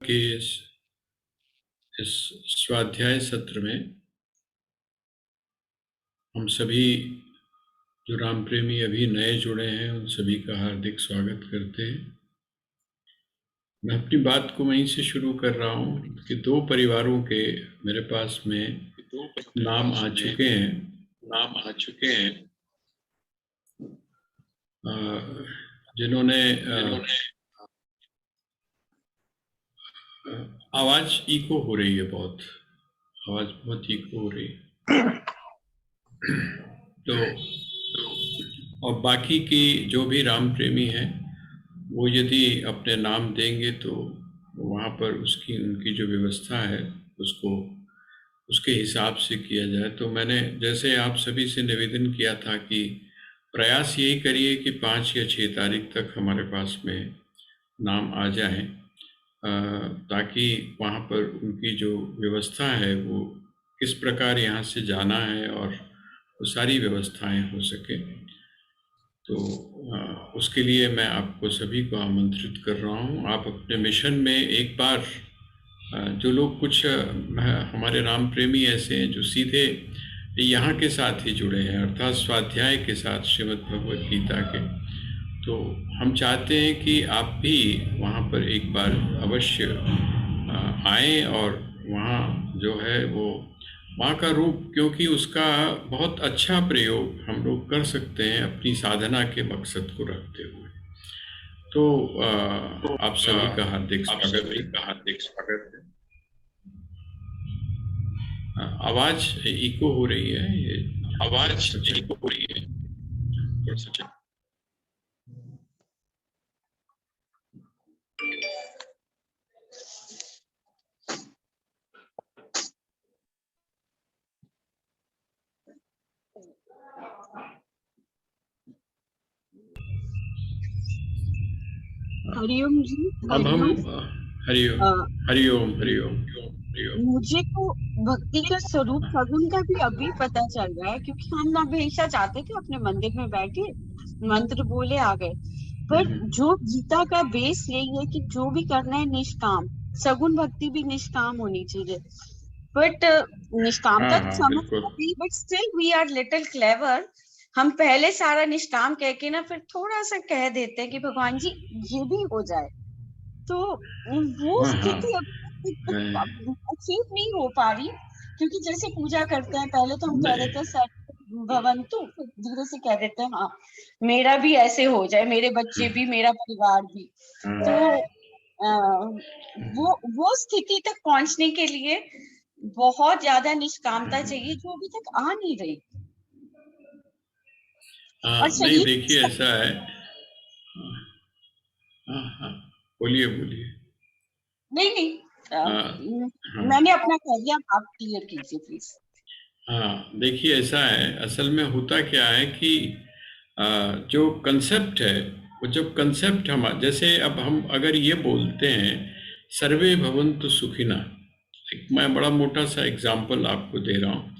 के इस स्वाध्याय सत्र में हम सभी जो राम प्रेमी अभी नए जुड़े हैं उन सभी का हार्दिक स्वागत करते हैं। मैं अपनी बात को वहीं से शुरू कर रहा हूँ कि दो परिवारों के मेरे पास में नाम आ चुके हैं जिन्होंने आवाज इको हो रही है, आवाज बहुत इको हो रही है। तो और बाकी की जो भी राम प्रेमी हैं वो यदि अपने नाम देंगे तो वहाँ पर उनकी जो व्यवस्था है उसको उसके हिसाब से किया जाए। तो मैंने जैसे आप सभी से निवेदन किया था कि प्रयास यही करिए कि 5 या 6 तारीख तक हमारे पास में नाम आ जाएं, ताकि वहाँ पर उनकी जो व्यवस्था है वो किस प्रकार यहाँ से जाना है और वो सारी व्यवस्थाएं हो सके। तो उसके लिए मैं आपको सभी को आमंत्रित कर रहा हूँ। आप अपने मिशन में एक बार जो लोग कुछ हमारे राम प्रेमी ऐसे हैं जो सीधे यहाँ के साथ ही जुड़े हैं, अर्थात स्वाध्याय के साथ श्रीमद् भगवद गीता के, तो हम चाहते हैं कि आप भी वहाँ पर एक बार अवश्य आएँ और वहाँ जो है वो वहाँ का रूप, क्योंकि उसका बहुत अच्छा प्रयोग हम लोग कर सकते हैं अपनी साधना के मकसद को रखते हुए। तो आप सभी का हार्दिक स्वागत है। आवाज इको हो रही है, ये आवाज इको हो रही है। हरिओम जी। अब हम हरिओम हरिओम हरिओम। मुझे तो भक्ति का स्वरूप सगुन का भी अभी पता चल रहा है, क्योंकि हम हमेशा चाहते थे अपने मंदिर में बैठे मंत्र बोले आ गए, पर जो गीता का बेस यही है कि जो भी करना है निष्काम, सगुन भक्ति भी निष्काम होनी चाहिए। बट निष्कामता तो समझ गई, but still we are little clever. हम पहले सारा निष्काम कह के ना फिर थोड़ा सा कह देते हैं कि भगवान जी ये भी हो जाए, तो वो स्थिति अचीव नहीं हो पा रही। क्योंकि जैसे पूजा करते हैं पहले तो हम कह देते हैं सत भवंतु, फिर धीरे से कह देते हैं हाँ मेरा भी ऐसे हो जाए, मेरे बच्चे भी, मेरा परिवार भी। तो वो स्थिति तक पहुंचने के लिए बहुत ज्यादा निष्कामता चाहिए, जो अभी तक आ नहीं रही। नहीं देखिए ऐसा है, बोलिए नहीं मैंने अपना कह दिया, आप क्लियर कीजिए प्लीज। हाँ देखिए ऐसा है, असल में होता क्या है कि जो कंसेप्ट है वो जब कंसेप्ट हम जैसे अब हम अगर ये बोलते हैं सर्वे भवन्तु सुखिना, एक मैं बड़ा मोटा सा एग्जाम्पल आपको दे रहा हूँ।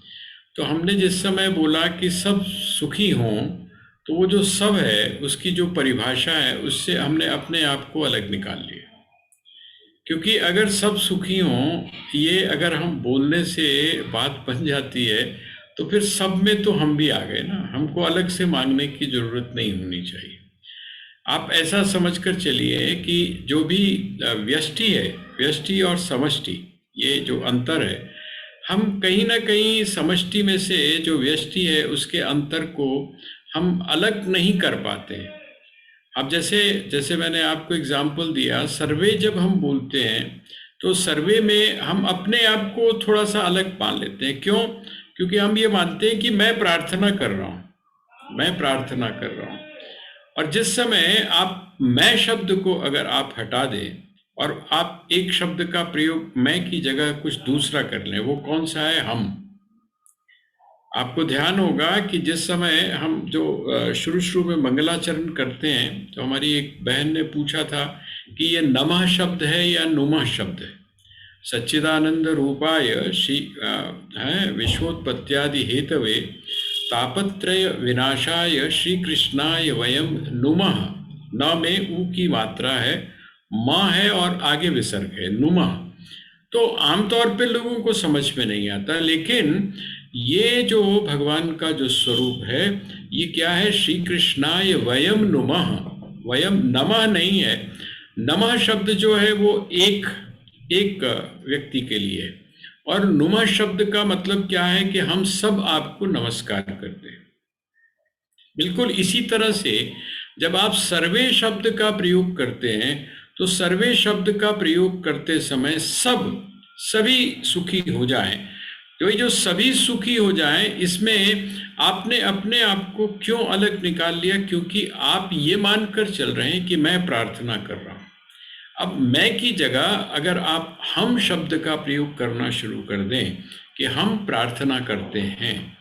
तो हमने जिस समय बोला कि सब सुखी हों, तो वो जो सब है उसकी जो परिभाषा है उससे हमने अपने आप को अलग निकाल लिया। क्योंकि अगर सब सुखी हों, ये अगर हम बोलने से बात बन जाती है तो फिर सब में तो हम भी आ गए ना, हमको अलग से मांगने की जरूरत नहीं होनी चाहिए। आप ऐसा समझकर चलिए कि जो भी व्यष्टि है, व्यष्टि और समष्टि, ये जो अंतर है, हम कहीं ना कहीं समष्टि में से जो व्यष्टि है उसके अंतर को हम अलग नहीं कर पाते हैं। अब जैसे मैंने आपको एग्जाम्पल दिया, सर्वे जब हम बोलते हैं तो सर्वे में हम अपने आप को थोड़ा सा अलग मान लेते हैं। क्यों? क्योंकि हम ये मानते हैं कि मैं प्रार्थना कर रहा हूँ, और जिस समय आप मैं शब्द को अगर आप हटा दें और आप एक शब्द का प्रयोग मैं की जगह कुछ दूसरा कर लें, वो कौन सा है? हम। आपको ध्यान होगा कि जिस समय हम जो शुरू में मंगलाचरण करते हैं तो हमारी एक बहन ने पूछा था कि ये नमः शब्द है या नुमः शब्द है। सच्चिदानंद रूपाय श्री विश्वोत्पत्त्यादि हेतवे तापत्रय विनाशाय श्री कृष्णाय वयम नुमः, न में ऊ की मात्रा है, माँ है और आगे विसर्ग है, नुमा। तो आमतौर पे लोगों को समझ में नहीं आता, लेकिन ये जो भगवान का जो स्वरूप है, ये क्या है? श्री कृष्णाय वयम नुमः। वयम नमः नहीं है, नमः शब्द जो है वो एक एक व्यक्ति के लिए है, और नुमः शब्द का मतलब क्या है कि हम सब आपको नमस्कार करते हैं। बिल्कुल इसी तरह से जब आप सर्वे शब्द का प्रयोग करते हैं, तो सर्वे शब्द का प्रयोग करते समय सभी सुखी हो जाएं। तो ये जो सभी सुखी हो जाएं, इसमें आपने अपने आप को क्यों अलग निकाल लिया? क्योंकि आप ये मानकर चल रहे हैं कि मैं प्रार्थना कर रहा हूं। अब मैं की जगह अगर आप हम शब्द का प्रयोग करना शुरू कर दें कि हम प्रार्थना करते हैं,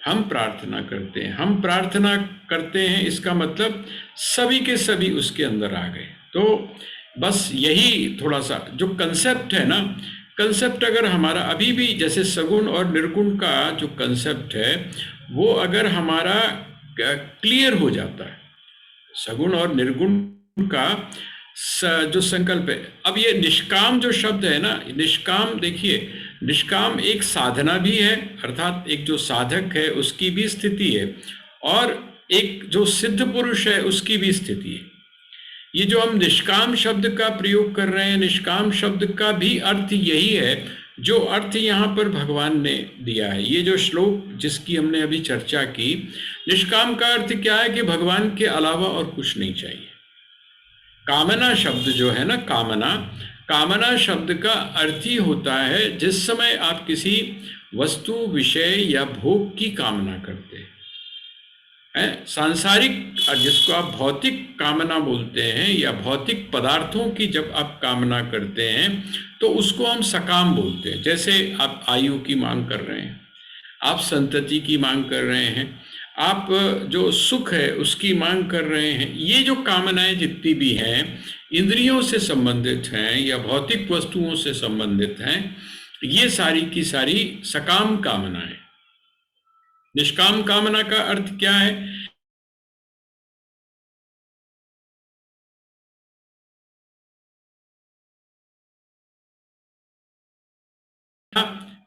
हम प्रार्थना करते हैं, हम प्रार्थना करते हैं, इसका मतलब सभी के सभी उसके अंदर आ गए। तो बस यही थोड़ा सा जो कंसेप्ट है ना, कंसेप्ट अगर हमारा अभी भी जैसे सगुण और निर्गुण का जो कंसेप्ट है, वो अगर हमारा क्लियर हो जाता है, सगुण और निर्गुण का जो संकल्प है। अब ये निष्काम जो शब्द है ना, निष्काम, देखिए निष्काम एक साधना भी है, अर्थात एक जो साधक है उसकी भी स्थिति है, और एक जो सिद्ध पुरुष है उसकी भी स्थिति है। ये जो हम निष्काम शब्द का प्रयोग कर रहे हैं, निष्काम शब्द का भी अर्थ यही है जो अर्थ यहाँ पर भगवान ने दिया है। ये जो श्लोक जिसकी हमने अभी चर्चा की, निष्काम का अर्थ क्या है कि भगवान के अलावा और कुछ नहीं चाहिए। कामना शब्द जो है ना, कामना शब्द का अर्थ ही होता है जिस समय आप किसी वस्तु, विषय या भोग की कामना करते हैं। सांसारिक, जिसको आप भौतिक कामना बोलते हैं, या भौतिक पदार्थों की जब आप कामना करते हैं तो उसको हम सकाम बोलते हैं। जैसे आप आयु की मांग कर रहे हैं, आप संतति की मांग कर रहे हैं, आप जो सुख है उसकी मांग कर रहे हैं। ये जो कामनाएं जितनी भी हैं, इंद्रियों से संबंधित हैं या भौतिक वस्तुओं से संबंधित हैं, ये सारी की सारी सकाम कामनाएं। निष्काम कामना का अर्थ क्या है?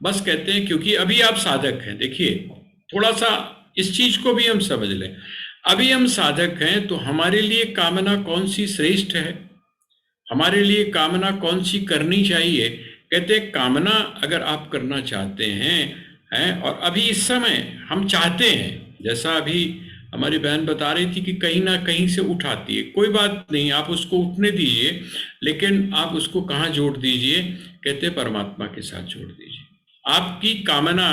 बस कहते हैं क्योंकि अभी आप साधक हैं। देखिए थोड़ा सा इस चीज को भी हम समझ लें, अभी हम साधक हैं तो हमारे लिए कामना कौन सी श्रेष्ठ है, हमारे लिए कामना कौन सी करनी चाहिए? कहते हैं कामना अगर आप करना चाहते हैं और अभी इस समय हम चाहते हैं, जैसा अभी हमारी बहन बता रही थी कि कहीं ना कहीं से उठाती है, कोई बात नहीं, आप उसको उठने दीजिए, लेकिन आप उसको कहाँ जोड़ दीजिए? कहते परमात्मा के साथ जोड़ दीजिए। आपकी कामना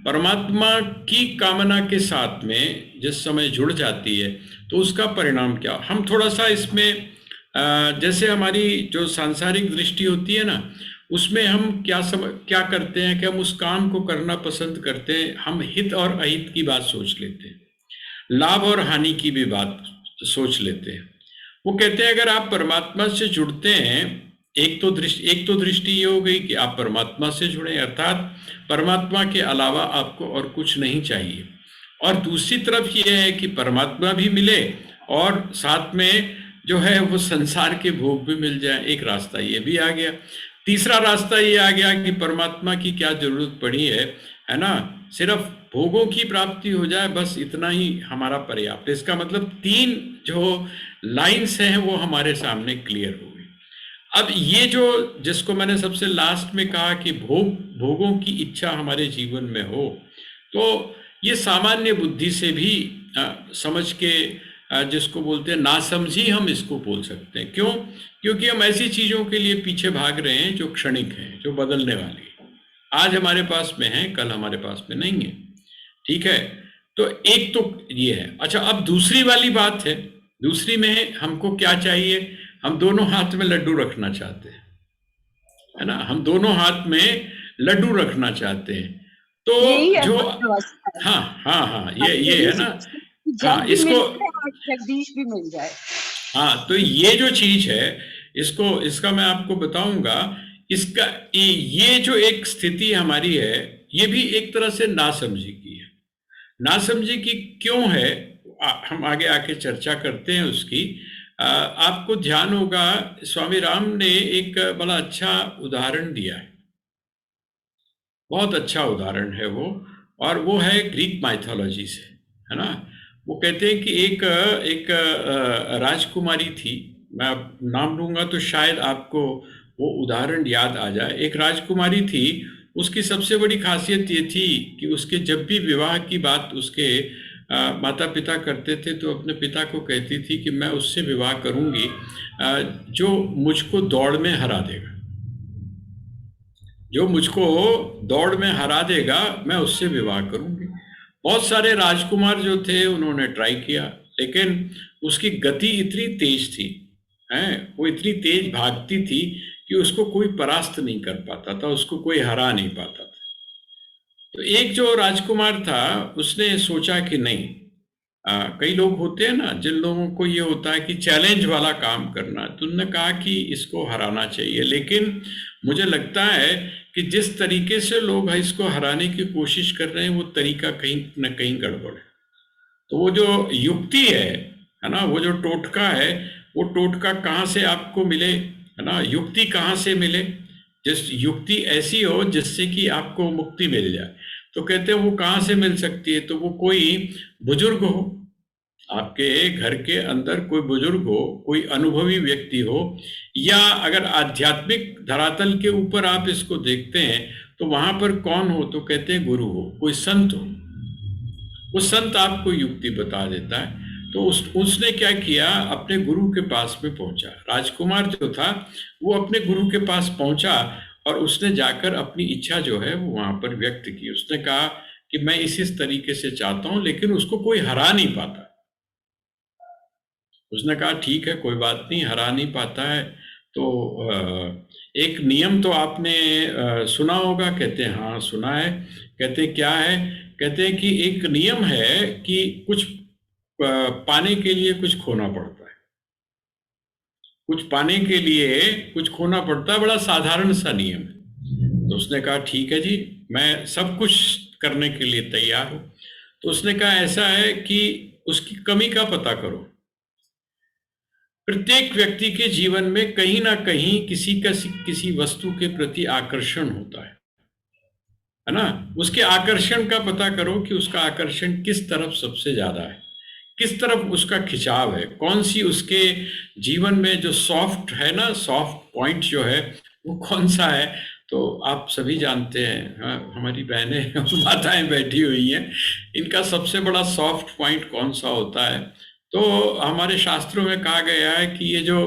परमात्मा की कामना के साथ में जिस समय जुड़ जाती है तो उसका परिणाम क्या? हम थोड़ा सा इसमें जैसे हमारी जो सांसारिक दृष्टि होती है ना, उसमें हम क्या करते हैं कि हम उस काम को करना पसंद करते हैं, हम हित और अहित की बात सोच लेते हैं, लाभ और हानि की भी बात सोच लेते हैं। वो कहते हैं अगर आप परमात्मा से जुड़ते हैं, एक तो दृष्टि ये हो गई कि आप परमात्मा से जुड़े, अर्थात परमात्मा के अलावा आपको और कुछ नहीं चाहिए, और दूसरी तरफ ये है कि परमात्मा भी मिले और साथ में जो है वो संसार के भोग भी मिल जाए। एक रास्ता ये भी आ गया। तीसरा रास्ता ये आ गया कि परमात्मा की क्या जरूरत पड़ी है ना, सिर्फ भोगों की प्राप्ति हो जाए, बस इतना ही हमारा पर्याप्त। इसका मतलब तीन जो लाइंस हैं वो हमारे सामने क्लियर हो गई। अब ये जो जिसको मैंने सबसे लास्ट में कहा कि भोगों की इच्छा हमारे जीवन में हो, तो ये सामान्य बुद्धि से भी समझ के जिसको बोलते हैं नासमझी, हम इसको बोल सकते हैं। क्यों? क्योंकि हम ऐसी चीजों के लिए पीछे भाग रहे हैं जो क्षणिक हैं, जो बदलने वाली है। आज हमारे पास में है, कल हमारे पास में नहीं है। ठीक है, तो एक तो ये है। अच्छा, अब दूसरी वाली बात है, दूसरी में हमको क्या चाहिए? हम दोनों हाथ में लड्डू रखना चाहते हैं, है ना, हम दोनों हाथ में लड्डू रखना चाहते हैं। तो जो हाँ हाँ हाँ, ये है ना, हाँ, इसको जगदीश भी मिल जाए। हाँ, तो ये जो चीज है, इसका मैं आपको बताऊंगा। इसका ये जो एक स्थिति हमारी है, ये भी एक तरह से नासमझी की है। नासमझी की क्यों है, हम आगे आके चर्चा करते हैं उसकी। आपको ध्यान होगा स्वामी राम ने एक बड़ा अच्छा उदाहरण दिया है, बहुत अच्छा उदाहरण है वो, और वो है ग्रीक माइथोलॉजी से, है ना। वो कहते हैं कि एक एक राजकुमारी थी, मैं अब नाम लूंगा तो शायद आपको वो उदाहरण याद आ जाए। एक राजकुमारी थी, उसकी सबसे बड़ी खासियत ये थी कि उसके जब भी विवाह की बात उसके माता पिता करते थे तो अपने पिता को कहती थी कि मैं उससे विवाह करूंगी जो मुझको दौड़ में हरा देगा, जो मुझको दौड़ में हरा देगा मैं उससे विवाह करूंगी। बहुत सारे राजकुमार जो थे उन्होंने ट्राई किया, लेकिन उसकी गति इतनी तेज थी, हैं, वो इतनी तेज भागती थी कि उसको कोई परास्त नहीं कर पाता था, उसको कोई हरा नहीं पाता था। तो एक जो राजकुमार था उसने सोचा कि नहीं, कई लोग होते हैं ना जिन लोगों को ये होता है कि चैलेंज वाला काम करना, तो उन्होंने कहा कि इसको हराना चाहिए, लेकिन मुझे लगता है कि जिस तरीके से लोग इसको हराने की कोशिश कर रहे हैं वो तरीका कहीं न कहीं गड़बड़ है। तो वो जो युक्ति है ना, वो जो टोटका है, वो टोटका कहाँ से आपको मिले, है ना, युक्ति कहाँ से मिले, जिस युक्ति ऐसी हो जिससे कि आपको मुक्ति मिल जाए। तो कहते हैं वो कहाँ से मिल सकती है, तो वो कोई बुजुर्ग हो, आपके घर के अंदर कोई बुजुर्ग हो, कोई अनुभवी व्यक्ति हो, या अगर आध्यात्मिक धरातल के ऊपर आप इसको देखते हैं तो वहां पर कौन हो, तो कहते हैं गुरु हो, कोई संत हो, वो संत आपको युक्ति बता देता है। तो उसने क्या किया, अपने गुरु के पास में पहुंचा, राजकुमार जो था वो अपने गुरु के पास पहुंचा और उसने जाकर अपनी इच्छा जो है वो वहां पर व्यक्त की। उसने कहा कि मैं इस तरीके से चाहता हूं, लेकिन उसको कोई हरा नहीं पाता। उसने कहा ठीक है, कोई बात नहीं, हरा नहीं पाता है तो एक नियम तो आपने सुना होगा। कहते हैं हाँ सुना है। कहते हैं क्या है, कहते हैं कि एक नियम है कि कुछ पाने के लिए कुछ खोना पड़ता है, कुछ पाने के लिए कुछ खोना पड़ता है, बड़ा साधारण सा नियम है। तो उसने कहा ठीक है जी, मैं सब कुछ करने के लिए तैयार हूं। तो उसने कहा ऐसा है कि उसकी कमी का पता करो। प्रत्येक व्यक्ति के जीवन में कहीं ना कहीं किसी वस्तु के प्रति आकर्षण होता है ना। उसके आकर्षण का पता करो कि उसका आकर्षण किस तरफ सबसे ज्यादा है, किस तरफ उसका खिंचाव है, कौन सी उसके जीवन में जो सॉफ्ट है ना, सॉफ्ट पॉइंट जो है वो कौन सा है। तो आप सभी जानते हैं, हाँ, हमारी बहनें और माताएं बैठी हुई हैं, इनका सबसे बड़ा सॉफ्ट पॉइंट कौन सा होता है। तो हमारे शास्त्रों में कहा गया है कि ये जो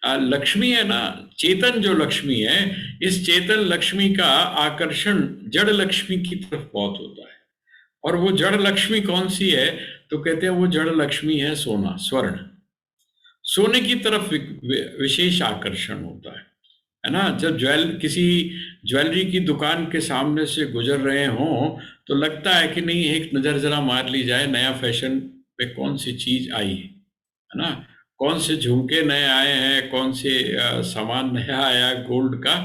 लक्ष्मी है ना, चेतन जो लक्ष्मी है, इस चेतन लक्ष्मी का आकर्षण जड़ लक्ष्मी की तरफ बहुत होता है। और वो जड़ लक्ष्मी कौन सी है, तो कहते हैं वो जड़ लक्ष्मी है सोना, स्वर्ण, सोने की तरफ विशेष आकर्षण होता है ना। जब किसी ज्वेलरी की दुकान के सामने से गुजर रहे हों तो लगता है कि नहीं, एक नजर जरा मार ली जाए, नया फैशन पे कौन सी चीज आई है ना, कौन से झुमके नए आए हैं, कौन से सामान नया आया गोल्ड का।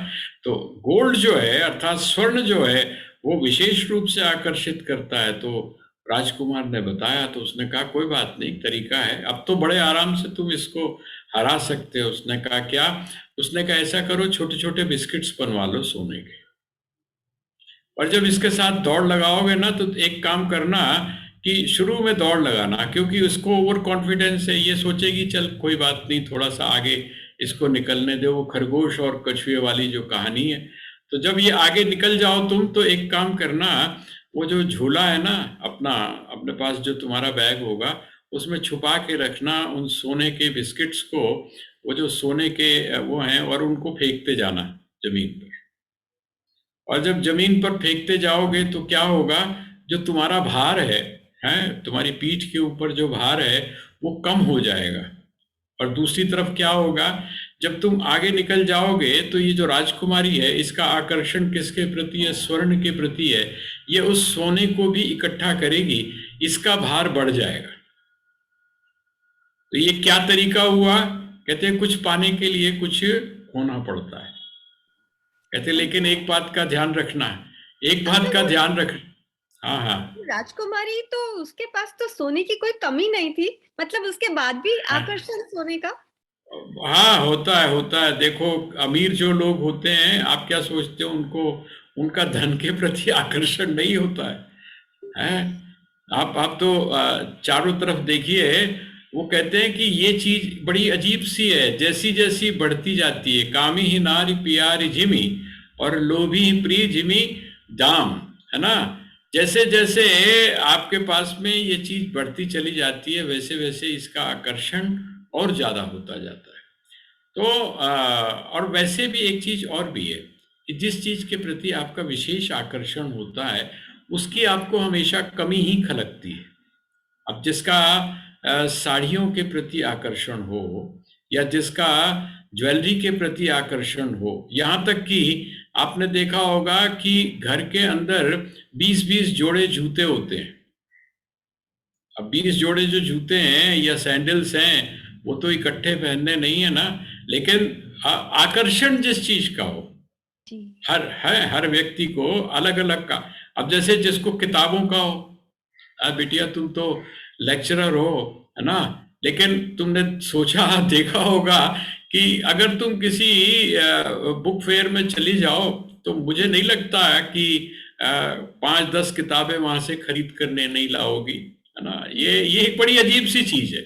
तो गोल्ड जो है अर्थात स्वर्ण जो है वो विशेष रूप से आकर्षित करता है। तो राजकुमार ने बताया, तो उसने कहा कोई बात नहीं, तरीका है, अब तो बड़े आराम से तुम इसको हरा सकते हो। उसने कहा क्या, उसने कहा ऐसा करो, छोटे छोटे बिस्किट्स बनवा लो सोने के, और जब इसके साथ दौड़ लगाओगे ना तो एक काम करना कि शुरू में दौड़ लगाना, क्योंकि उसको ओवर कॉन्फिडेंस है, ये सोचेगी चल कोई बात नहीं, थोड़ा सा आगे इसको निकलने दे, वो खरगोश और कछुए वाली जो कहानी है। तो जब ये आगे निकल जाओ तुम, तो एक काम करना, वो जो झूला है ना अपना, अपने पास जो तुम्हारा बैग होगा उसमें छुपा के रखना उन सोने के बिस्किट्स को, वो जो सोने के वो हैं, और उनको फेंकते जाना जमीन पर। और जब जमीन पर फेंकते जाओगे तो क्या होगा, जो तुम्हारा भार है, तुम्हारी पीठ के ऊपर जो भार है वो कम हो जाएगा। और दूसरी तरफ क्या होगा, जब तुम आगे निकल जाओगे तो ये जो राजकुमारी है इसका आकर्षण किसके प्रति है, स्वर्ण के प्रति है, ये उस सोने को भी इकट्ठा करेगी, इसका भार बढ़ जाएगा। तो ये क्या तरीका हुआ, कहते हैं कुछ पाने के लिए कुछ खोना पड़ता है। कहते लेकिन एक बात का ध्यान रखना, एक बात का ध्यान रख। हाँ हाँ, राजकुमारी तो उसके पास तो सोने की कोई कमी नहीं थी, मतलब उसके बाद भी आकर्षण सोने का। हाँ, होता है। देखो, अमीर जो लोग होते हैं, आप क्या सोचते हो उनको, उनका धन के प्रति आकर्षण नहीं होता है? आप तो चारों तरफ देखिए, वो कहते हैं कि ये चीज बड़ी अजीब सी है, जैसी जैसी बढ़ती जाती है, कामी ही नारी प्यारी झिमी और लोभी ही प्रिय झिमी दाम, है ना? जैसे जैसे आपके पास में ये चीज बढ़ती चली जाती है, वैसे वैसे इसका आकर्षण और ज्यादा होता जाता है। तो और वैसे भी एक चीज और भी है कि जिस चीज के प्रति आपका विशेष आकर्षण होता है, उसकी आपको हमेशा कमी ही खलकती है। अब जिसका साड़ियों के प्रति आकर्षण हो, या जिसका ज्वेलरी के प्रति आकर्षण हो, यहाँ तक कि आपने देखा होगा कि घर के अंदर 20-20 जोड़े जूते होते हैं। अब 20 जोड़े जो जूते हैं या सैंडल्स हैं, वो तो इकट्ठे पहनने नहीं है ना, लेकिन आकर्षण जिस चीज का हो, हर व्यक्ति को अलग अलग का। अब जैसे जिसको किताबों का हो, बिटिया तुम तो लेक्चरर हो, है ना, लेकिन तुमने सोचा देखा होगा कि अगर तुम किसी बुक फेयर में चली जाओ, तो मुझे नहीं लगता है कि 5-10 किताबें वहां से खरीद करने नहीं लाओगी, है ना? ये एक बड़ी अजीब सी चीज है।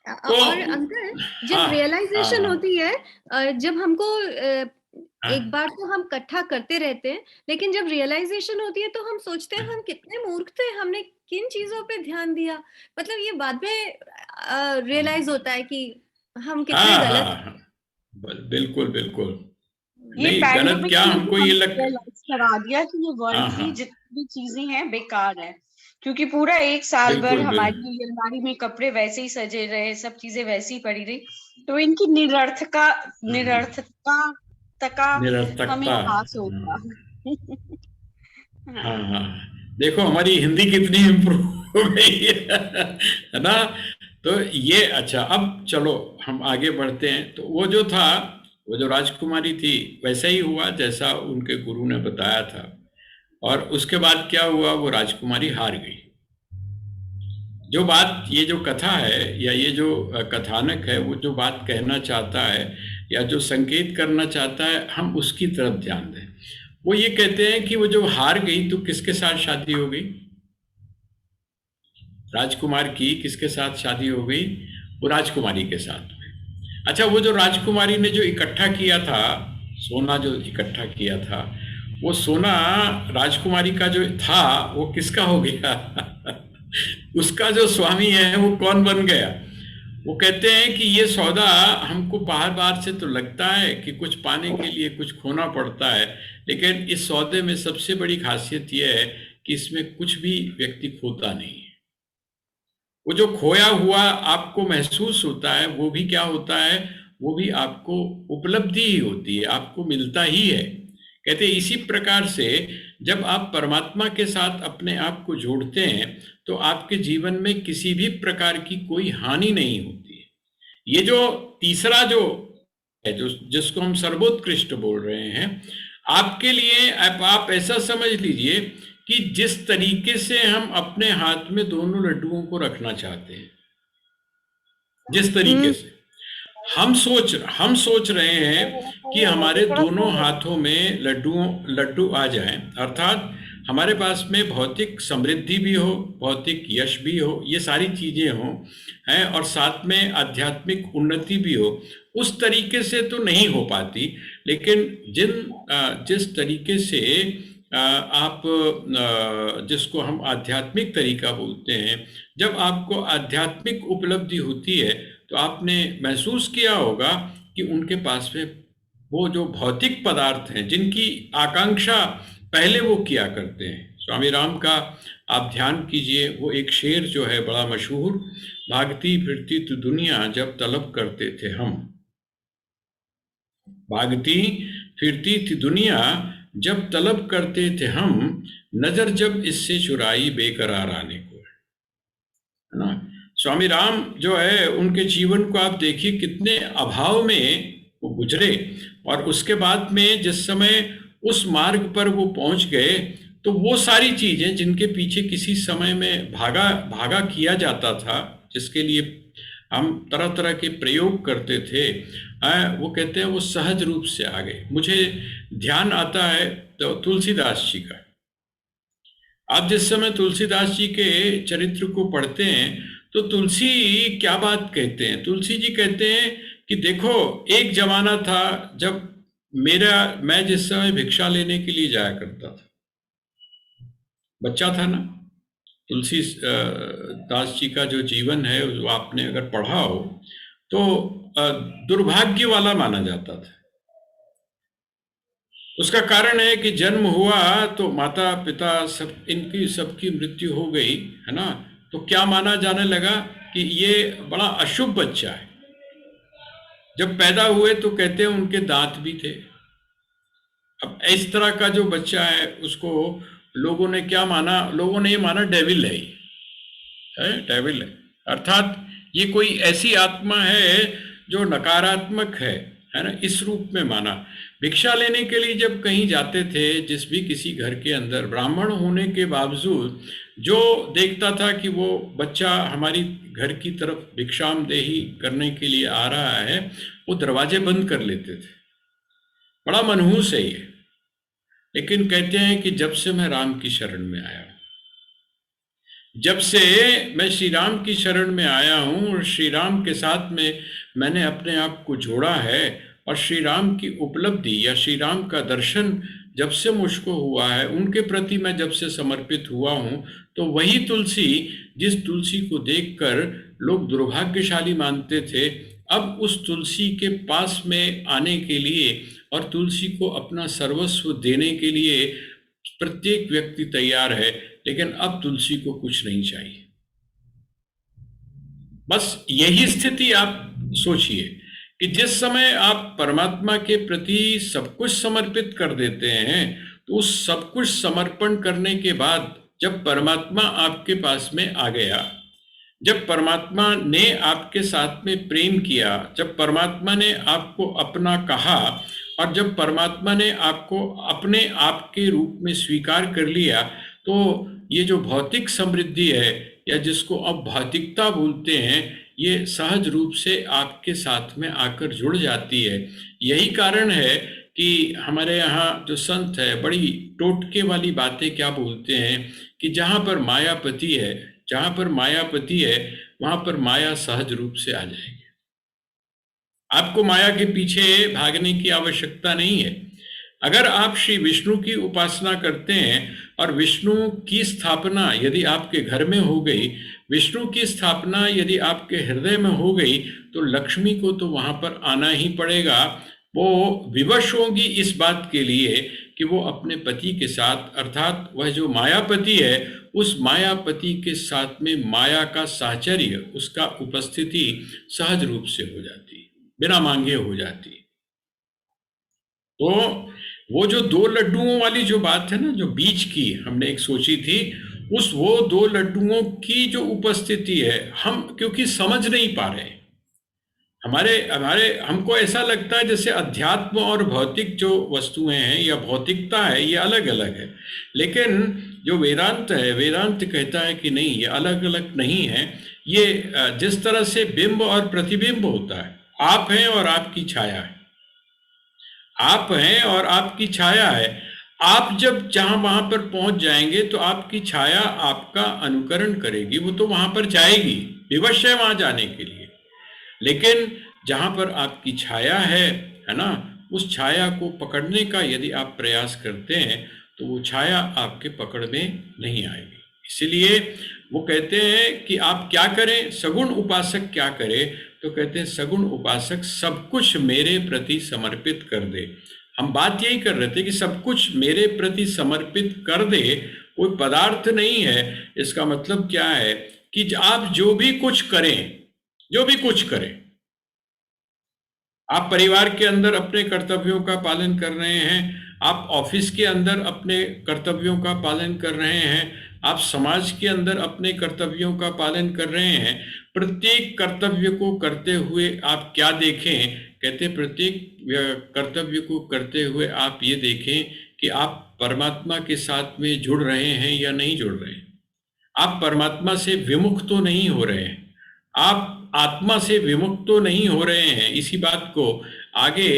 तो और अंकल, जब हाँ, रियलाइजेशन हाँ, होती है, जब हमको हाँ, एक बार तो हम इकट्ठा करते रहते हैं, लेकिन जब रियलाइजेशन होती है तो हम सोचते हैं हम कितने मूर्ख थे, हमने किन चीजों पे ध्यान दिया। मतलब ये बाद में रियलाइज होता है कि हम कितने हाँ, गलत। हाँ, हाँ, बिल्कुल बिल्कुल। ये नहीं, गलत पैंडेमिक क्या, ने भी हमको ये हमें लग। रियलाइज करा दिया कि ये हाँ, वर्ल्ड हाँ, की जितनी भी चीजें हैं बेकार है, क्योंकि पूरा एक साल भर बिल्कुल हमारी अलमारी में कपड़े वैसे ही सजे रहे, सब चीजें वैसी ही पड़ी रही, तो इनकी निरर्थका बिल्कुल। निरर्थकता तका हमें निरर्थकता। आभास होगा। हाँ, हाँ। हाँ। देखो हमारी हिंदी कितनी इम्प्रूव हो गई है ना? तो ये अच्छा, अब चलो हम आगे बढ़ते हैं। तो वो जो था, वो जो राजकुमारी थी, वैसा ही हुआ जैसा उनके गुरु ने बताया था। और उसके बाद क्या हुआ, वो राजकुमारी हार गई। जो बात, ये जो कथा है या ये जो कथानक है, वो जो बात कहना चाहता है या जो संकेत करना चाहता है, हम उसकी तरफ ध्यान दें। वो ये कहते हैं कि वो जो हार गई तो किसके साथ शादी हो गई? राजकुमार की किसके साथ शादी हो गई? वो राजकुमारी के साथ में। अच्छा, वो जो राजकुमारी ने जो इकट्ठा किया था, सोना जो इकट्ठा किया था, वो सोना राजकुमारी का जो था, वो किसका हो गया? उसका जो स्वामी है वो कौन बन गया? वो कहते हैं कि ये सौदा हमको बार बार से तो लगता है कि कुछ पाने के लिए कुछ खोना पड़ता है, लेकिन इस सौदे में सबसे बड़ी खासियत यह है कि इसमें कुछ भी व्यक्ति खोता नहीं है। वो जो खोया हुआ आपको महसूस होता है, वो भी क्या होता है, वो भी आपको उपलब्धि ही होती है, आपको मिलता ही है। कहते हैं इसी प्रकार से जब आप परमात्मा के साथ अपने आप को जोड़ते हैं, तो आपके जीवन में किसी भी प्रकार की कोई हानि नहीं होती है। ये जो तीसरा जो है, जो जिसको हम सर्वोत्कृष्ट बोल रहे हैं, आपके लिए आप ऐसा समझ लीजिए कि जिस तरीके से हम अपने हाथ में दोनों लड्डुओं को रखना चाहते हैं, जिस तरीके से हम सोच रहे हैं कि हमारे दोनों हाथों में लड्डू आ जाएं, अर्थात हमारे पास में भौतिक समृद्धि भी हो, भौतिक यश भी हो, ये सारी चीजें हों, हैं, और साथ में आध्यात्मिक उन्नति भी हो। उस तरीके से तो नहीं हो पाती, लेकिन जिस तरीके से आप जिसको हम आध्यात्मिक तरीका बोलते हैं, जब आपको आध्यात्मिक उपलब्धि होती है, तो आपने महसूस किया होगा कि उनके पास में वो जो भौतिक पदार्थ हैं, जिनकी आकांक्षा पहले वो किया करते हैं। स्वामी राम का आप ध्यान कीजिए, वो एक शेर जो है बड़ा मशहूर, भागती फिरती तो दुनिया जब तलब करते थे हम। भागती फिरती थी दुनिया जब तलब करते थे हम, नजर जब इससे चुराई बेकरार आने को, है ना? स्वामी राम जो है, उनके जीवन को आप देखिए, कितने अभाव में वो गुजरे, और उसके बाद में जिस समय उस मार्ग पर वो पहुंच गए, तो वो सारी चीजें जिनके पीछे किसी समय में भागा भागा किया जाता था, जिसके लिए हम तरह तरह के प्रयोग करते थे, वो कहते हैं वो सहज रूप से आ गए। मुझे ध्यान आता है तो तुलसीदास जी का। आप जिस समय तुलसीदास जी के चरित्र को पढ़ते हैं तो तुलसी क्या बात कहते हैं। तुलसी जी कहते हैं कि देखो, एक जमाना था जब मैं जिस समय भिक्षा लेने के लिए जाया करता था, बच्चा था ना। तुलसी दास जी का जो जीवन है वो आपने अगर पढ़ा हो तो दुर्भाग्य वाला माना जाता था। उसका कारण है कि जन्म हुआ तो माता पिता सबकी मृत्यु हो गई, है ना। तो क्या माना जाने लगा कि ये बड़ा अशुभ बच्चा है। जब पैदा हुए तो कहते हैं उनके दांत भी थे। अब इस तरह का जो बच्चा है उसको लोगों ने क्या माना? लोगों ने ये माना डेविल है, डेविल है, अर्थात ये कोई ऐसी आत्मा है जो नकारात्मक है ना, इस रूप में माना। भिक्षा लेने के लिए जब कहीं जाते थे, जिस भी किसी घर के अंदर, ब्राह्मण होने के बावजूद जो देखता था कि वो बच्चा हमारी घर की तरफ भिक्षामदेही करने के लिए आ रहा है, वो दरवाजे बंद कर लेते थे। बड़ा मनहूस है ये। लेकिन कहते हैं कि जब से मैं राम की शरण में आया, जब से मैं श्री राम की शरण में आया हूँ और श्री राम के साथ में मैंने अपने आप को जोड़ा है, और श्री राम की उपलब्धि या श्री राम का दर्शन जब से मुझको हुआ है, उनके प्रति मैं जब से समर्पित हुआ हूँ, तो वही तुलसी, जिस तुलसी को देखकर लोग दुर्भाग्यशाली मानते थे, अब उस तुलसी के पास में आने के लिए और तुलसी को अपना सर्वस्व देने के लिए प्रत्येक व्यक्ति तैयार है। लेकिन अब तुलसी को कुछ नहीं चाहिए। बस यही स्थिति आप सोचिए कि जिस समय आप परमात्मा के प्रति सब कुछ समर्पित कर देते हैं, तो उस सब कुछ समर्पण करने के बाद जब परमात्मा आपके पास में आ गया, जब परमात्मा ने आपके साथ में प्रेम किया, जब परमात्मा ने आपको अपना कहा, और जब परमात्मा ने आपको अपने आप के रूप में स्वीकार कर लिया, तो ये जो भौतिक समृद्धि है, या जिसको अब भौतिकता बोलते हैं, ये सहज रूप से आपके साथ में आकर जुड़ जाती है। यही कारण है कि हमारे यहाँ जो संत है, बड़ी टोटके वाली बातें क्या बोलते हैं कि जहाँ पर मायापति है, जहाँ पर मायापति है, वहाँ पर माया सहज रूप से आ जाएगी। आपको माया के पीछे भागने की आवश्यकता नहीं है। अगर आप श्री विष्णु की उपासना करते हैं और विष्णु की स्थापना यदि आपके घर में हो गई, विष्णु की स्थापना यदि आपके हृदय में हो गई, तो लक्ष्मी को तो वहां पर आना ही पड़ेगा। वो विवश होंगी इस बात के लिए कि वो अपने पति के साथ, अर्थात वह जो मायापति है, उस मायापति के साथ में माया का साहचर्य, उसका उपस्थिति सहज रूप से हो जाती, बिना मांगे हो जाती। तो वो जो 2 लड्डुओं वाली जो बात है ना, जो बीच की हमने एक सोची थी, वो 2 लड्डुओं की जो उपस्थिति है, हम क्योंकि समझ नहीं पा रहे, हमको ऐसा लगता है जैसे अध्यात्म और भौतिक जो वस्तुएं हैं या भौतिकता है, ये अलग अलग है। लेकिन जो वेदांत है, वेदांत कहता है कि नहीं, ये अलग अलग नहीं है। ये जिस तरह से बिंब और प्रतिबिंब होता है, आप हैं और आपकी छाया है, आप हैं और आपकी छाया है। आप जब जहां वहां पर पहुंच जाएंगे तो आपकी छाया आपका अनुकरण करेगी, वो तो वहां पर जाएगी, विवश है वहां जाने के लिए। लेकिन जहां पर आपकी छाया है ना, उस छाया को पकड़ने का यदि आप प्रयास करते हैं तो वो छाया आपके पकड़ में नहीं आएगी। इसलिए वो कहते हैं कि आप क्या करें, सगुण उपासक क्या करे, तो कहते हैं सगुण उपासक सब कुछ मेरे प्रति समर्पित कर दे। हम बात यही कर रहे थे कि सब कुछ मेरे प्रति समर्पित कर दे कोई पदार्थ नहीं है। इसका मतलब क्या है कि आप जो भी कुछ करें, जो भी कुछ करें, आप परिवार के अंदर अपने कर्तव्यों का पालन कर रहे हैं, आप ऑफिस के अंदर अपने कर्तव्यों का पालन कर रहे हैं, आप समाज के अंदर अपने कर्तव्यों का पालन कर रहे हैं। प्रत्येक कर्तव्य को करते हुए आप क्या देखें, कहते प्रत्येक कर्तव्य को करते हुए आप ये देखें कि आप परमात्मा के साथ में जुड़ रहे हैं या नहीं जुड़ रहे हैं। आप परमात्मा से विमुख तो नहीं हो रहे हैं, आप आत्मा से विमुक्त तो नहीं हो रहे हैं। इसी बात को आगे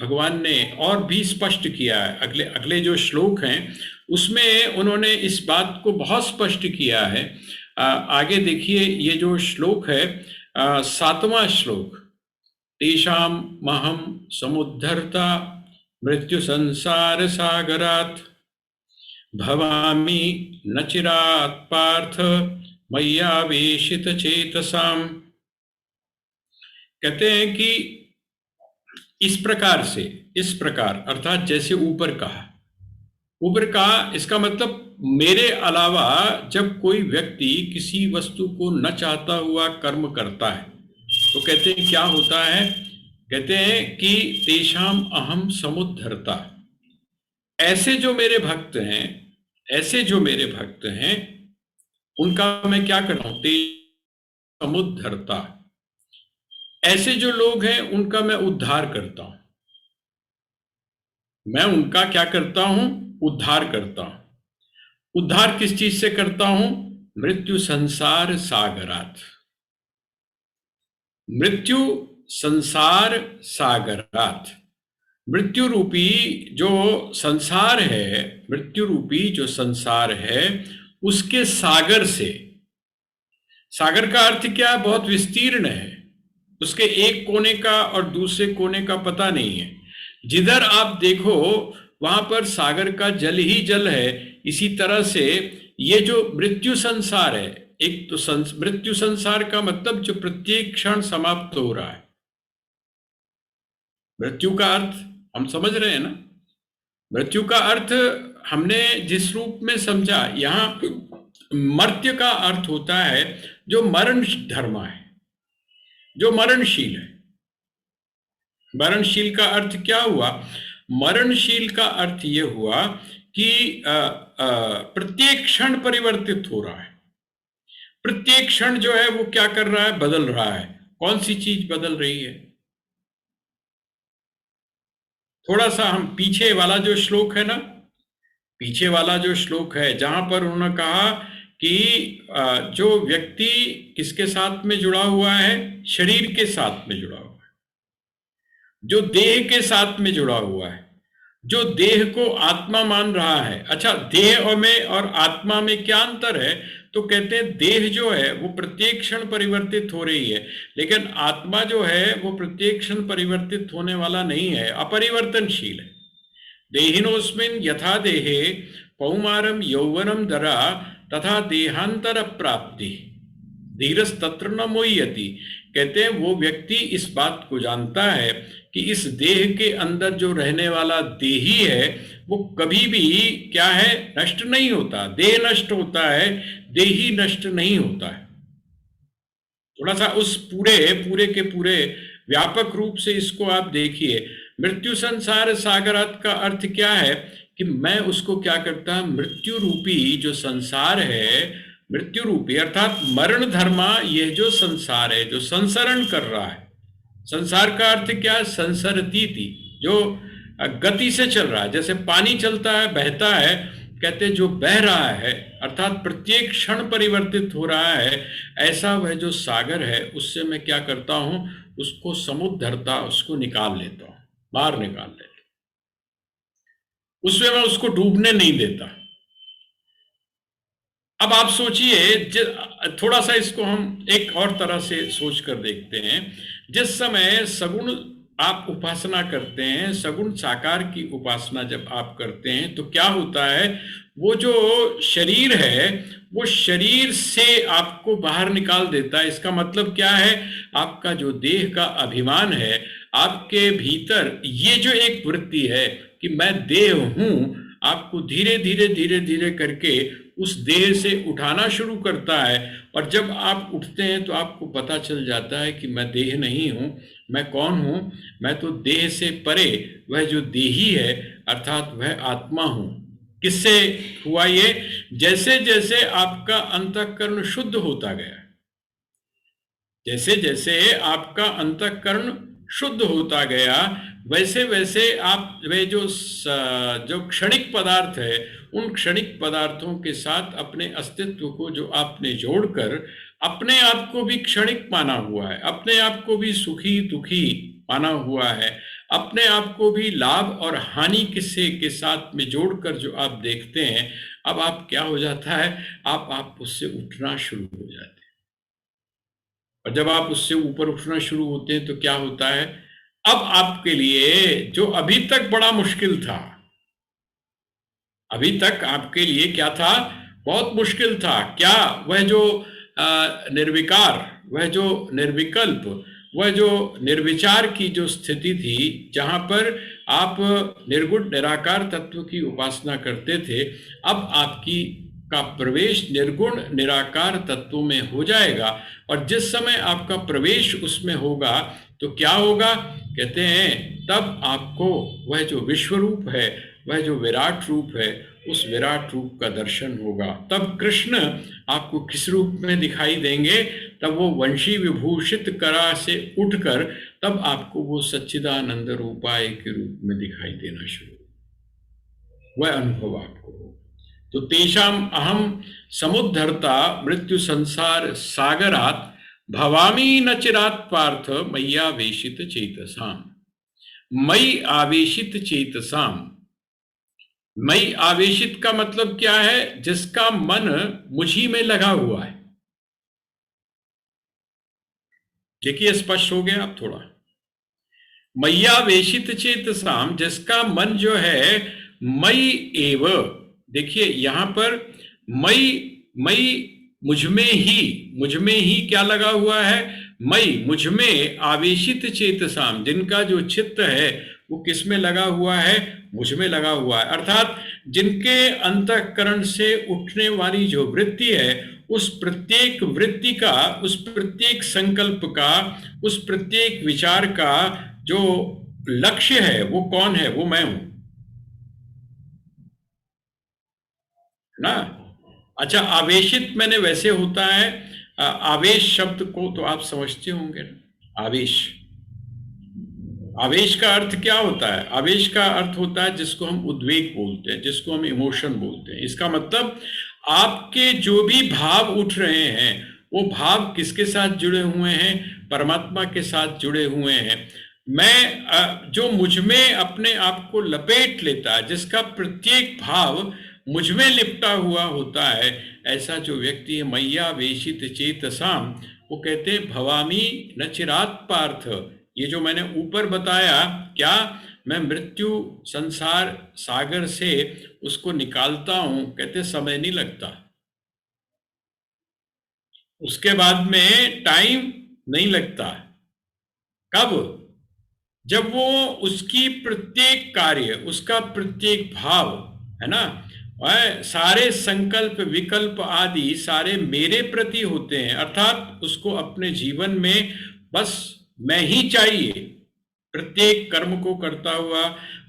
भगवान ने और भी स्पष्ट किया है। अगले अगले जो श्लोक हैं उसमें उन्होंने इस बात को बहुत स्पष्ट किया है। आगे देखिए, ये जो श्लोक है 7वां श्लोक, तेषां महं समुद्धर्ता मृत्यु संसार सागरात् भवामि न चिरात् पार्थ मय्यावेशित चेतसाम। कहते हैं कि इस प्रकार अर्थात जैसे ऊपर कहा, इसका मतलब मेरे अलावा जब कोई व्यक्ति किसी वस्तु को न चाहता हुआ कर्म करता है तो कहते हैं क्या होता है, कहते हैं कि तेषाम अहम समुद्धर्ता, ऐसे जो मेरे भक्त हैं उनका मैं क्या करता हूं, समुद्धर्ता, ऐसे जो लोग हैं उनका मैं उद्धार करता हूं। मैं उनका क्या करता हूं, उद्धार करता हूं। उद्धार किस चीज से करता हूं, मृत्यु संसार सागरात। मृत्यु संसार सागरात, मृत्यु रूपी जो संसार है उसके सागर से। सागर का अर्थ क्या है, बहुत विस्तीर्ण है, उसके एक कोने का और दूसरे कोने का पता नहीं है। जिधर आप देखो वहां पर सागर का जल ही जल है। इसी तरह से ये जो मृत्यु संसार है, एक तो मृत्यु संसार का मतलब जो प्रत्येक क्षण समाप्त हो रहा है। मृत्यु का अर्थ हम समझ रहे हैं ना, मृत्यु का अर्थ हमने जिस रूप में समझा, यहां मर्त्य का अर्थ होता है जो मरण धर्म है, जो मरणशील है। मरणशील का अर्थ क्या हुआ, मरणशील का अर्थ यह हुआ कि प्रत्येक क्षण परिवर्तित हो रहा है। प्रत्येक क्षण जो है वो क्या कर रहा है, बदल रहा है। कौन सी चीज बदल रही है, थोड़ा सा हम पीछे वाला जो श्लोक है ना, पीछे वाला जो श्लोक है जहां पर उन्होंने कहा कि जो व्यक्ति किसके साथ में जुड़ा हुआ है, शरीर के साथ में जुड़ा हुआ है, जो देह के साथ में जुड़ा हुआ है, जो देह को आत्मा मान रहा है। अच्छा, देह में और आत्मा में क्या अंतर है, तो कहते हैं देह जो है वो प्रत्येक क्षण परिवर्तित हो रही है, लेकिन आत्मा जो है वो प्रत्येक क्षण परिवर्तित होने वाला नहीं है, अपरिवर्तनशील है। देहिनोस्मिन् यथा देहे पौमारम यौवनम दरा तथा देहांतर प्राप्ति धीरस तत्र न मोह्यति। कहते हैं वो व्यक्ति इस बात को जानता है कि इस देह के अंदर जो रहने वाला देही है वो कभी भी क्या है, नष्ट नहीं होता। देह नष्ट होता है, देही नष्ट नहीं होता है। थोड़ा सा उस पूरे के पूरे व्यापक रूप से इसको आप देखिए। मृत्यु संसार सागरात का अर्थ क्या है कि मैं उसको क्या करता है, मृत्यु रूपी जो संसार है, मृत्यु रूपी अर्थात मरण धर्मा, यह जो संसार है जो संसरण कर रहा है। संसार का अर्थ क्या है, संसरती थी, जो गति से चल रहा है। जैसे पानी चलता है, बहता है, कहते जो बह रहा है अर्थात प्रत्येक क्षण परिवर्तित हो रहा है, ऐसा वह जो सागर है उससे मैं क्या करता हूं, उसको समुद्धरता, उसको निकाल लेता हूं, बाहर निकाल लेता हूं, उसमें मैं उसको डूबने नहीं देता। अब आप सोचिए, थोड़ा सा इसको हम एक और तरह से सोच कर देखते हैं। जिस समय सगुण आप उपासना करते हैं, सगुण साकार की उपासना जब आप करते हैं तो क्या होता है, वो जो शरीर है वो शरीर से आपको बाहर निकाल देता है। इसका मतलब क्या है, आपका जो देह का अभिमान है, आपके भीतर ये जो एक वृत्ति है कि मैं देह हूं, आपको धीरे धीरे करके उस देह से उठाना शुरू करता है। और जब आप उठते हैं तो आपको पता चल जाता है कि मैं देह नहीं हूं, मैं कौन हूं, मैं तो देह से परे वह जो देही है अर्थात वह आत्मा हूं। किससे हुआ ये, जैसे जैसे आपका अंतःकरण शुद्ध होता गया, जैसे जैसे आपका अंतःकरण शुद्ध होता गया, वैसे वैसे आप वे जो क्षणिक पदार्थ है, उन क्षणिक पदार्थों के साथ अपने अस्तित्व को जो आपने जोड़कर अपने आप को भी क्षणिक माना हुआ है, अपने आप को भी सुखी दुखी माना हुआ है, अपने आप को भी लाभ और हानि किस्से के साथ में जोड़कर जो आप देखते हैं, अब आप क्या हो जाता है, आप उससे उठना शुरू हो जाते हैं। और जब आप उससे ऊपर उठना शुरू होते हैं तो क्या होता है, अब आपके लिए जो अभी तक बड़ा मुश्किल था, अभी तक आपके लिए क्या था, बहुत मुश्किल था, क्या वह जो निर्विकार, वह जो निर्विकल्प, वह जो निर्विचार की जो स्थिति थी, जहां पर आप निर्गुण निराकार तत्व की उपासना करते थे, अब आपकी का प्रवेश निर्गुण निराकार तत्व में हो जाएगा। और जिस समय आपका प्रवेश उसमें होगा तो क्या होगा, कहते हैं तब आपको वह जो विश्व रूप है, वह जो विराट रूप है, उस विराट रूप का दर्शन होगा। तब कृष्ण आपको किस रूप में दिखाई देंगे, तब वो वंशी विभूषित करा से उठकर तब आपको वो सच्चिदानंद रूपाय के रूप में दिखाई देना शुरू, वह अनुभव आपको हो। तो तेषाम अहम समुद्धरता मृत्यु संसार सागरात भवामी न चिरात पार्थ मय्यावेशित चेतसाम। मई आवेशित चेतसाम, मई आवेशित का मतलब क्या है, जिसका मन मुझी में लगा हुआ है। देखिए स्पष्ट हो गया आप थोड़ा, मय्यावेशित चेतसाम, जिसका मन जो है मई एव, देखिए यहां पर मई मुझ में ही क्या लगा हुआ है, मई मुझ में आवेशित चेतसाम, जिनका जो चित्त है वो किस में लगा हुआ है, मुझ में लगा हुआ है। अर्थात जिनके अंतःकरण से उठने वाली जो वृत्ति है, उस प्रत्येक वृत्ति का, उस प्रत्येक संकल्प का, उस प्रत्येक विचार का जो लक्ष्य है वो कौन है, वो मैं हूं ना। अच्छा, आवेशित मैंने वैसे होता है, आवेश शब्द को तो आप समझते होंगे ना, आवेश, आवेश का अर्थ क्या होता है, आवेश का अर्थ होता है जिसको हम उद्वेग बोलते हैं, जिसको हम इमोशन बोलते हैं। इसका मतलब आपके जो भी भाव उठ रहे हैं वो भाव किसके साथ जुड़े हुए हैं, परमात्मा के साथ जुड़े हुए हैं। मैं जो मुझ में अपने आप को लपेट लेता है, जिसका प्रत्येक भाव मुझ में लिपटा हुआ होता है, ऐसा जो व्यक्ति है मय्यावेशित चेतसाम, वो कहते हैं भवामी न चिरात पार्थ। ये जो मैंने ऊपर बताया, क्या मैं मृत्यु संसार सागर से उसको निकालता हूं, कहते समय नहीं लगता, उसके बाद में टाइम नहीं लगता। कब, जब वो उसकी प्रत्येक कार्य, उसका प्रत्येक भाव है ना, सारे संकल्प विकल्प आदि सारे मेरे प्रति होते हैं, अर्थात उसको अपने जीवन में बस मैं ही चाहिए, प्रत्येक कर्म को करता हुआ,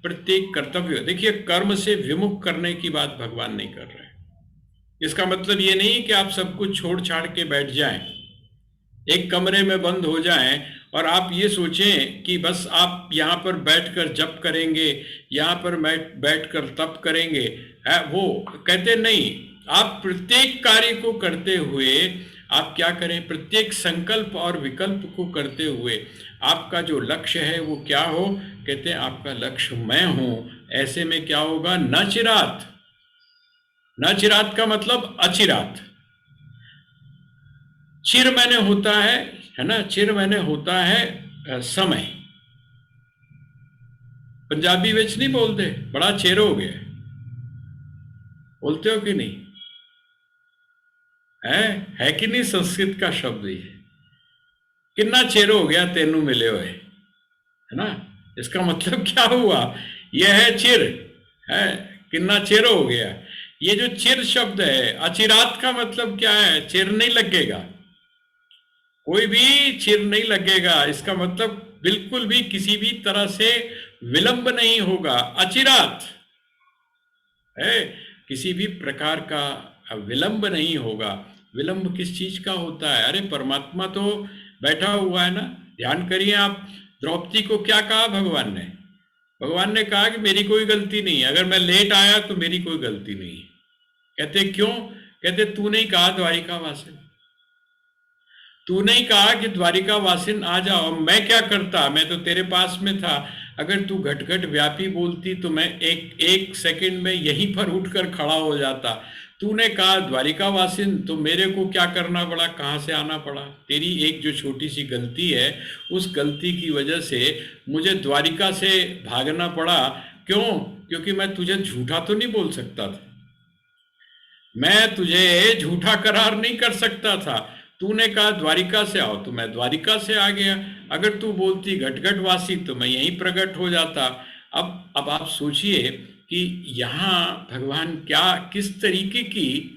प्रत्येक कर्तव्य। देखिए कर्म से विमुख करने की बात भगवान नहीं कर रहे। इसका मतलब ये नहीं कि आप सब कुछ छोड़ छाड़ के बैठ जाएं, एक कमरे में बंद हो जाएं और आप ये सोचें कि बस आप यहाँ पर बैठकर जप करेंगे, यहाँ पर बैठकर तप करेंगे, है वो कहते नहीं। आप प्रत्येक कार्य को करते हुए आप क्या करें, प्रत्येक संकल्प और विकल्प को करते हुए आपका जो लक्ष्य है वो क्या हो, कहते हैं आपका लक्ष्य मैं हूं। ऐसे में क्या होगा, न चिरात, न चिरात का मतलब अचिरात। चिर मैंने होता है ना, चिर मैंने होता है समय। पंजाबी विच नहीं बोलते बड़ा चिर हो गया, बोलते हो कि नहीं, है कि नहीं, संस्कृत का शब्द ही है, कितना चिर हो गया तेनू मिले हुए, है ना। इसका मतलब क्या हुआ, यह है चिर, है कितना चिर हो गया। ये जो चिर शब्द है, अचिरात का मतलब क्या है, चिर नहीं लगेगा, कोई भी चिर नहीं लगेगा। इसका मतलब बिल्कुल भी किसी भी तरह से विलंब नहीं होगा, अचिरात है, किसी भी प्रकार का विलंब नहीं होगा। विलंब किस चीज का होता है, अरे परमात्मा तो बैठा हुआ है ना, ध्यान करिए आप, द्रौपदी को क्या कहा भगवान ने? भगवान ने कहा कि मेरी कोई गलती नहीं है, अगर मैं लेट आया तो मेरी कोई गलती नहीं है। कहते क्यों? कहते तू नहीं कहा द्वारिका वासिन, तूने ही कहा कि द्वारिका वासिन आ जाओ, मैं क्या करता, मैं तो तेरे पास में था। अगर तू घट घट व्यापी बोलती तो मैं एक एक सेकंड में यहीं पर उठकर खड़ा हो जाता। तूने कहा द्वारिका वासिन, तो मेरे को क्या करना पड़ा, कहाँ से आना पड़ा? तेरी एक जो छोटी सी गलती है, उस गलती की वजह से मुझे द्वारिका से भागना पड़ा। क्यों? क्योंकि मैं तुझे झूठा तो नहीं बोल सकता था, मैं तुझे झूठा करार नहीं कर सकता था। तूने कहा द्वारिका से आओ तो मैं द्वारिका से आ गया। अगर तू बोलती घटघट वासी तो मैं यहीं प्रकट हो जाता। अब आप सोचिए कि यहाँ भगवान क्या किस तरीके की